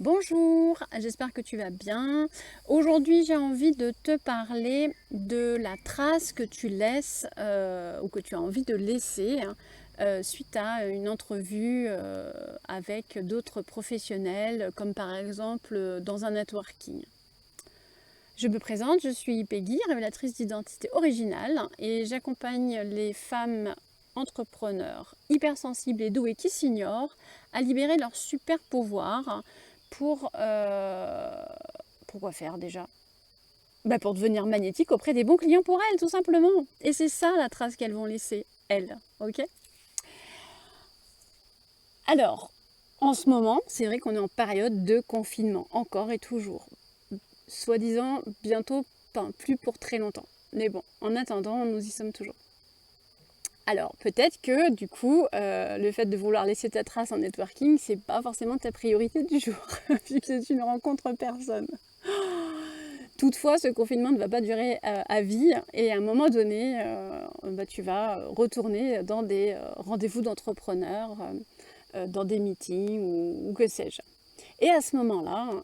Bonjour, j'espère que tu vas bien. Aujourd'hui, j'ai envie de te parler de la trace que tu laisses ou que tu as envie de laisser suite à une entrevue avec d'autres professionnels, comme par exemple dans un networking. Je me présente, je suis Peggy, révélatrice d'identité originale, et j'accompagne les femmes entrepreneurs hypersensibles et douées qui s'ignorent à libérer leur super pouvoir pour quoi faire déjà? Pour devenir magnétique auprès des bons clients pour elles, tout simplement. Et c'est ça la trace qu'elles vont laisser, elles, ok? Alors, en ce moment, c'est vrai qu'on est en période de confinement, encore et toujours. Soi-disant, bientôt, plus pour très longtemps. Mais bon, en attendant, nous y sommes toujours. Alors, peut-être que, du coup, le fait de vouloir laisser ta trace en networking, c'est pas forcément ta priorité du jour, puisque tu ne rencontres personne. Toutefois, ce confinement ne va pas durer à vie, et à un moment donné, tu vas retourner dans des rendez-vous d'entrepreneurs, dans des meetings ou que sais-je. Et à ce moment-là,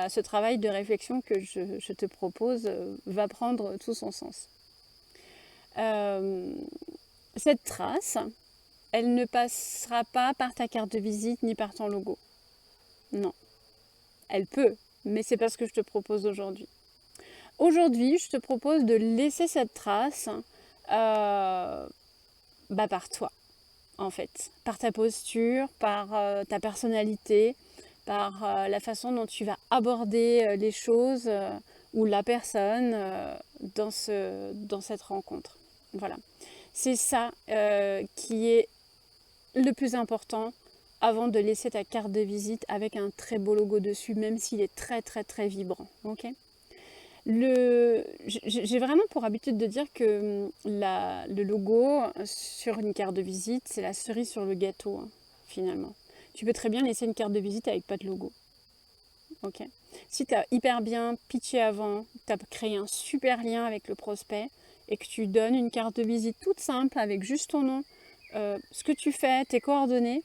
ce travail de réflexion que je te propose va prendre tout son sens. Cette trace, elle ne passera pas par ta carte de visite ni par ton logo. Non. Elle peut, mais c'est pas ce que je te propose aujourd'hui. Aujourd'hui, je te propose de laisser cette trace par toi, en fait. Par ta posture, par ta personnalité, par la façon dont tu vas aborder les choses ou la personne dans cette rencontre. Voilà. C'est ça qui est le plus important avant de laisser ta carte de visite avec un très beau logo dessus, même s'il est très très très vibrant. Okay, j'ai vraiment pour habitude de dire que le logo sur une carte de visite, c'est la cerise sur le gâteau, hein, finalement. Tu peux très bien laisser une carte de visite avec pas de logo. Okay, si tu as hyper bien pitché avant, tu as créé un super lien avec le prospect et que tu donnes une carte de visite toute simple avec juste ton nom, ce que tu fais, tes coordonnées,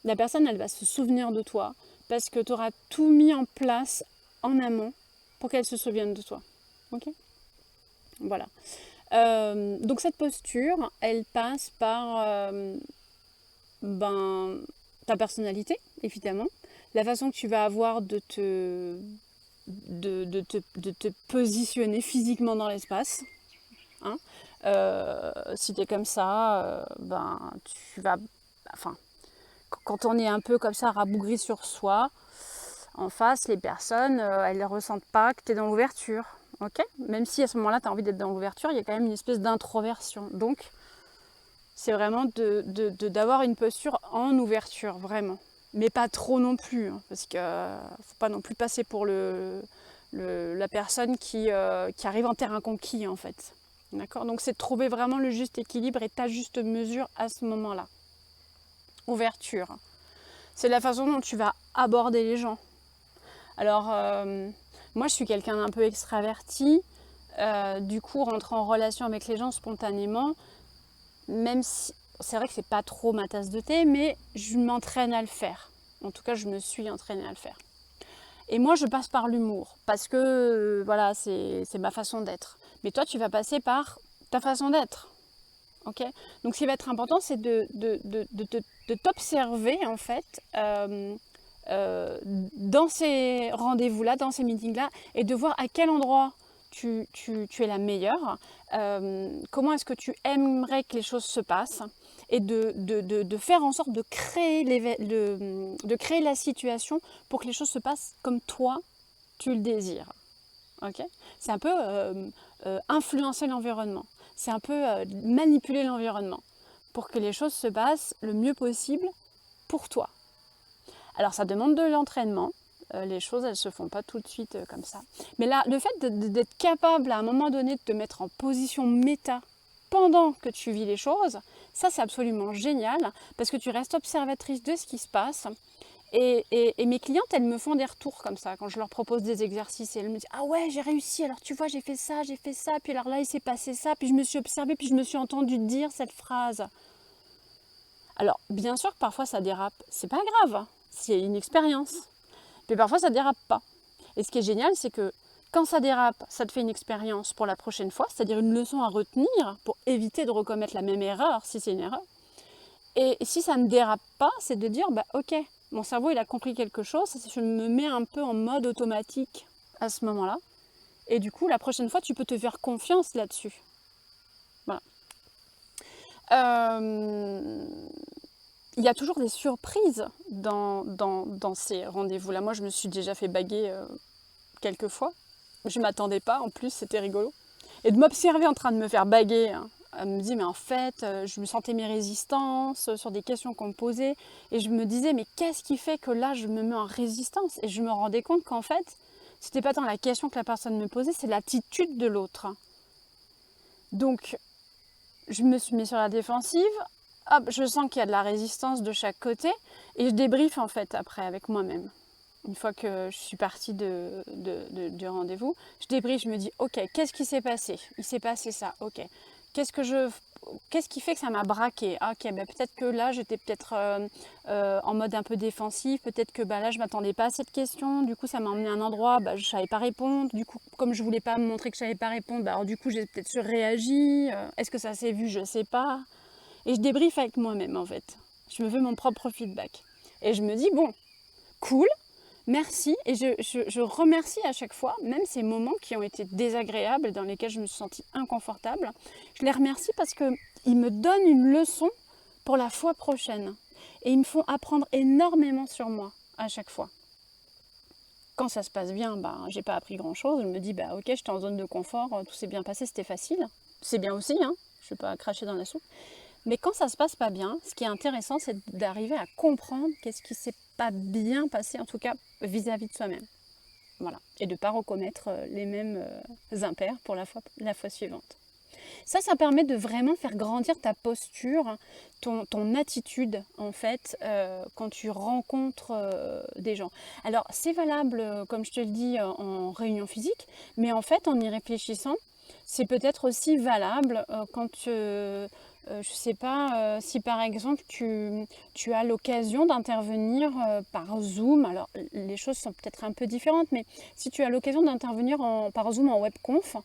la personne, elle va se souvenir de toi parce que tu auras tout mis en place en amont pour qu'elle se souvienne de toi. Ok ? Voilà. Donc cette posture, elle passe par ta personnalité, évidemment, la façon que tu vas avoir de te positionner physiquement dans l'espace. Hein, si tu es comme ça, tu vas... Enfin, quand on est un peu comme ça, rabougri sur soi, en face, les personnes, elles ne ressentent pas que tu es dans l'ouverture. Ok, même si à ce moment-là, tu as envie d'être dans l'ouverture, il y a quand même une espèce d'introversion. Donc, c'est vraiment d'avoir une posture en ouverture, vraiment. Mais pas trop non plus, hein, parce qu'il ne faut pas non plus passer pour la personne qui arrive en terrain conquis, en fait. D'accord ? Donc, c'est de trouver vraiment le juste équilibre et ta juste mesure à ce moment-là. Ouverture. C'est la façon dont tu vas aborder les gens. Alors, moi, je suis quelqu'un d'un peu extraverti. Du coup, rentrer en relation avec les gens spontanément, même si c'est vrai que c'est pas trop ma tasse de thé, mais je m'entraîne à le faire. En tout cas, je me suis entraînée à le faire. Et moi, je passe par l'humour, parce que voilà, c'est ma façon d'être. Mais toi, tu vas passer par ta façon d'être. Ok ? Donc, ce qui va être important, c'est de t'observer, en fait, dans ces rendez-vous-là, dans ces meetings-là, et de voir à quel endroit tu es la meilleure, comment est-ce que tu aimerais que les choses se passent, et de faire en sorte de créer la situation pour que les choses se passent comme toi, tu le désires. Okay ? C'est un peu influencer l'environnement, c'est un peu manipuler l'environnement pour que les choses se passent le mieux possible pour toi. Alors ça demande de l'entraînement, les choses elles se font pas tout de suite comme ça. Mais là, le fait d'être capable à un moment donné de te mettre en position méta pendant que tu vis les choses, ça c'est absolument génial parce que tu restes observatrice de ce qui se passe. Et mes clientes, elles me font des retours comme ça quand je leur propose des exercices et elles me disent « Ah ouais, j'ai réussi, alors tu vois, j'ai fait ça, puis alors là, il s'est passé ça, puis je me suis observée, puis je me suis entendue dire cette phrase. » Alors, bien sûr que parfois ça dérape, c'est pas grave, c'est une expérience. Mais parfois, ça dérape pas. Et ce qui est génial, c'est que quand ça dérape, ça te fait une expérience pour la prochaine fois, c'est-à-dire une leçon à retenir pour éviter de recommettre la même erreur si c'est une erreur. Et si ça ne dérape pas, c'est de dire, ok, mon cerveau il a compris quelque chose, je me mets un peu en mode automatique à ce moment-là. Et du coup, la prochaine fois, tu peux te faire confiance là-dessus. Voilà. Il y a toujours des surprises dans ces rendez-vous-là. Moi, je me suis déjà fait baguer quelques fois. Je ne m'attendais pas, en plus, c'était rigolo. Et de m'observer en train de me faire baguer, hein, elle me dit, mais en fait, je me sentais mes résistances sur des questions qu'on me posait. Et je me disais, mais qu'est-ce qui fait que là, je me mets en résistance? Et je me rendais compte qu'en fait, c'était pas tant la question que la personne me posait, c'est l'attitude de l'autre. Donc, je me suis mis sur la défensive. Hop, je sens qu'il y a de la résistance de chaque côté. Et je débriefe, en fait, après, avec moi-même. Une fois que je suis partie du rendez-vous, je débriefe, je me dis, ok, qu'est-ce qui s'est passé? Il s'est passé ça, ok. Qu'est-ce qui fait que ça m'a braqué? Ok, peut-être que là, j'étais peut-être en mode un peu défensif. Peut-être que là, je ne m'attendais pas à cette question. Du coup, ça m'a emmené à un endroit, je ne savais pas répondre. Du coup, comme je ne voulais pas me montrer que je ne savais pas répondre, alors du coup, j'ai peut-être surréagi. Est-ce que ça s'est vu? Je ne sais pas. Et je débriefe avec moi-même, en fait. Je me fais mon propre feedback. Et je me dis, bon, cool. Merci, et je remercie à chaque fois, même ces moments qui ont été désagréables, dans lesquels je me suis sentie inconfortable, je les remercie parce qu'ils me donnent une leçon pour la fois prochaine. Et ils me font apprendre énormément sur moi à chaque fois. Quand ça se passe bien, j'ai pas appris grand-chose, je me dis, ok, j'étais en zone de confort, tout s'est bien passé, c'était facile. C'est bien aussi, hein, je ne vais pas cracher dans la soupe. Mais quand ça se passe pas bien, ce qui est intéressant, c'est d'arriver à comprendre qu'est-ce qui s'est pas bien passé, en tout cas vis-à-vis de soi-même. Voilà. Et de ne pas recommettre les mêmes impairs pour la fois suivante. Ça permet de vraiment faire grandir ta posture, ton attitude, en fait, quand tu rencontres des gens. Alors, c'est valable, comme je te le dis, en réunion physique, mais en fait, en y réfléchissant, c'est peut-être aussi valable quand je ne sais pas si par exemple tu as l'occasion d'intervenir par Zoom. Alors les choses sont peut-être un peu différentes, mais si tu as l'occasion d'intervenir par Zoom en webconf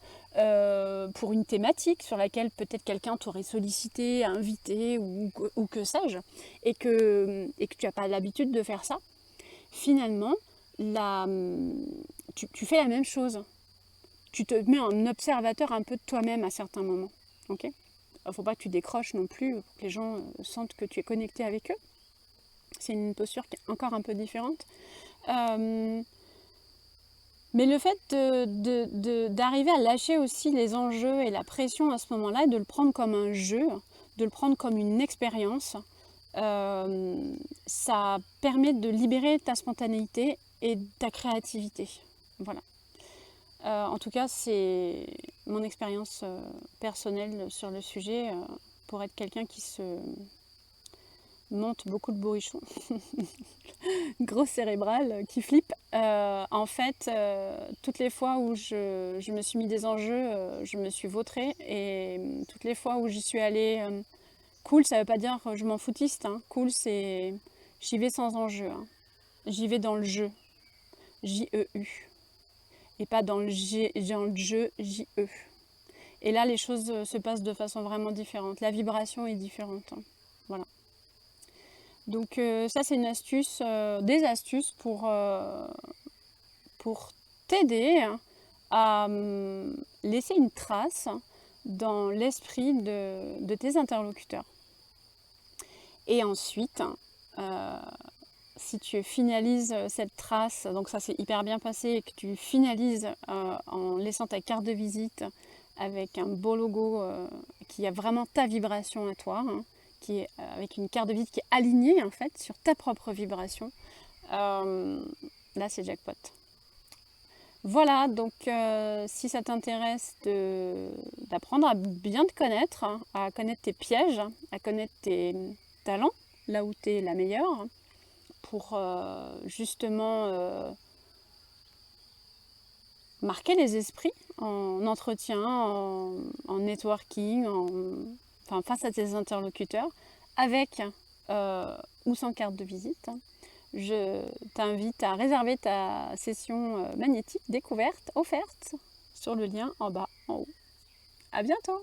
pour une thématique sur laquelle peut-être quelqu'un t'aurait sollicité, invité ou que sais-je, et que tu n'as pas l'habitude de faire ça, finalement, tu fais la même chose. Tu te mets en observateur un peu de toi-même à certains moments. Ok ? Il ne faut pas que tu décroches non plus, pour que les gens sentent que tu es connecté avec eux. C'est une posture qui est encore un peu différente. Mais le fait d'arriver à lâcher aussi les enjeux et la pression à ce moment-là, et de le prendre comme un jeu, de le prendre comme une expérience, ça permet de libérer ta spontanéité et ta créativité. Voilà. En tout cas, c'est mon expérience personnelle sur le sujet pour être quelqu'un qui se monte beaucoup de bourrichons, gros cérébral, qui flippe. En fait, toutes les fois où je me suis mis des enjeux, je me suis vautrée. Et toutes les fois où j'y suis allée, cool, ça veut pas dire je m'en foutiste. Hein. Cool, c'est j'y vais sans enjeu. Hein. J'y vais dans le jeu. J-E-U. Et pas dans le jeu, J-E. Et là, les choses se passent de façon vraiment différente. La vibration est différente. Hein. Voilà. Donc ça, c'est une astuce, des astuces pour t'aider à laisser une trace dans l'esprit de tes interlocuteurs. Et ensuite, si tu finalises cette trace, donc ça s'est hyper bien passé, et que tu finalises en laissant ta carte de visite avec un beau logo qui a vraiment ta vibration à toi, hein, qui est avec une carte de visite qui est alignée en fait sur ta propre vibration, là c'est jackpot. Voilà, donc si ça t'intéresse d'apprendre à bien te connaître, hein, à connaître tes pièges, à connaître tes talents, là où tu es la meilleure, pour justement marquer les esprits en entretien, en networking, face à tes interlocuteurs, avec ou sans carte de visite. Je t'invite à réserver ta session magnétique découverte offerte sur le lien en bas, en haut. À bientôt!